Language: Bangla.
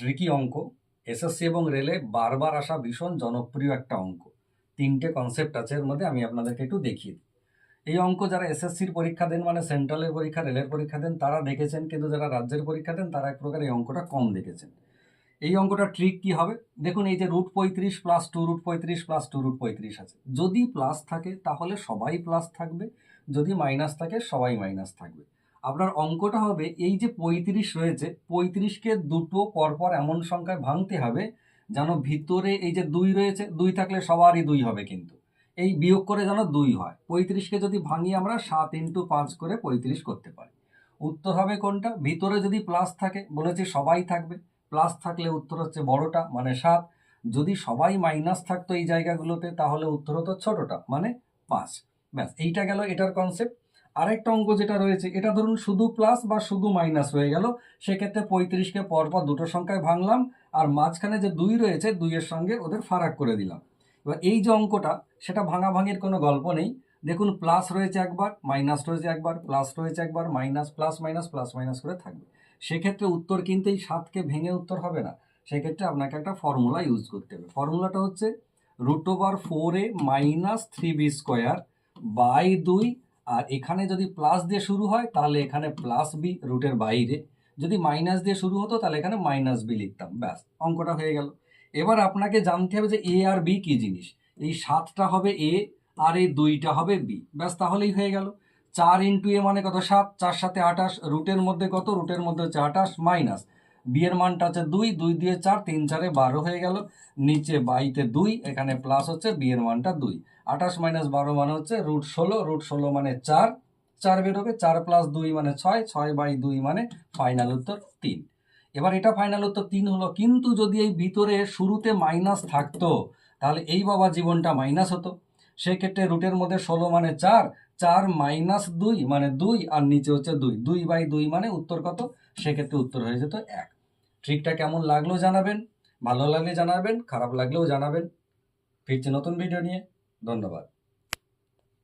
ট্রিকি অঙ্ক, এসএসসি এবং রেলে বারবার আসা ভীষণ জনপ্রিয় একটা অঙ্ক। তিনটে কনসেপ্ট আছে এর মধ্যে, আমি আপনাদেরকে একটু দেখিয়ে দিই। এই অঙ্ক যারা এসএসসির পরীক্ষা দেন, মানে সেন্ট্রালের পরীক্ষা, রেলের পরীক্ষা দেন, তারা দেখেছেন, কিন্তু যারা রাজ্যের পরীক্ষা দেন তারা এক প্রকার এই অঙ্কটা কম দেখেছেন। এই অঙ্কটা ট্রিক কি হবে দেখুন। এই যে √35 প্লাস 2√35 প্লাস 2√35 আছে, যদি প্লাস থাকে তাহলে সবাই প্লাস থাকবে, যদি মাইনাস থাকে সবাই মাইনাস থাকবে। আপনার অঙ্কটা হবে এই যে 35 রয়েছে, 35কে দুটো পরপর এমন সংখ্যায় ভাঙতে হবে যেন ভিতরে এই যে 2 রয়েছে, 2 থাকলে সবারই 2 হবে, কিন্তু এই বিয়োগ করে যেন 2 হয়। 35কে যদি ভাঙি আমরা 7 × 5 করে 35 করতে পারি। উত্তর হবে কোনটা? ভিতরে যদি প্লাস থাকে, বলেছি সবাই থাকবে, প্লাস থাকলে উত্তর হচ্ছে বড়টা মানে 7। যদি সবাই মাইনাস থাকতো এই জায়গাগুলোতে তাহলে উত্তর হতো ছোটটা মানে 5। ব্যাস, এইটা গেল এটার কনসেপ্ট। আরেকটা অঙ্ক যেটা রয়েছে, এটা ধরুন শুধু প্লাস বা শুধু মাইনাস হয়ে গেল, সেক্ষেত্রে 35কে পরপর দুটো সংখ্যায় ভাঙলাম, আর মাঝখানে যে 2 রয়েছে 2-এর সঙ্গে ওদের ফারাক করে দিলাম। এবার এই যে অঙ্কটা, সেটা ভাঙাভাঙির কোনো গল্প নেই। দেখুন, প্লাস রয়েছে একবার, মাইনাস রয়েছে একবার, প্লাস রয়েছে একবার, মাইনাস, প্লাস মাইনাস করে থাকবে। সেক্ষেত্রে উত্তর কিন্তু এই 7কে ভেঙে উত্তর হবে না। সেক্ষেত্রে আপনাকে একটা ফর্মুলা ইউজ করতে হবে। ফর্মুলাটা হচ্ছে √4a - 3b² বাই 2, আর এখানে যদি প্লাস দিয়ে শুরু হয় তাহলে এখানে প্লাস বি রুটের বাইরে, যদি মাইনাস দিয়ে শুরু হতো তাহলে এখানে মাইনাস বি লিখতাম। ব্যাস, অঙ্কটা হয়ে গেল। এবার আপনাকে জানতে হবে যে এ আর বি কি জিনিস। এই 7টা হবে এ আর এই 2টা হবে বি, ব্যাস তাহলেই হয়ে গেল। 4 × এ মানে কত? 7, 4 × 7 = 28, রুটের মধ্যে কত? রুটের মধ্যে হচ্ছে 28, মাইনাস বি এর মানটা হচ্ছে 2, 2 দিয়ে 4, 3 × 4 = 12 হয়ে গেল। নিচে বাইতে 2, এখানে প্লাস হচ্ছে বি এর মানটা 2। 28 - 12 মানে হচ্ছে √16, √16 মানে 4, 4 বেরোবে, 4 + 2 মানে 6, 6/2 মানে ফাইনাল উত্তর 3। এবার এটা ফাইনাল উত্তর 3 হলো, কিন্তু যদি এই ভিতরে শুরুতে মাইনাস থাকতো তাহলে এই বাবা জীবনটা মাইনাস হতো। সেক্ষেত্রে রুটের মধ্যে 16 মানে 4, 4 - 2 মানে 2, আর নিচে হচ্ছে 2, 2/2 মানে উত্তর কত? সেক্ষেত্রে উত্তর হয়ে যেত 1। ট্রিকটা কেমন লাগলো জানাবেন, ভালো লাগলে জানাবেন, খারাপ লাগলেও জানাবেন। ফিরছি নতুন ভিডিও নিয়ে। ধন্যবাদ।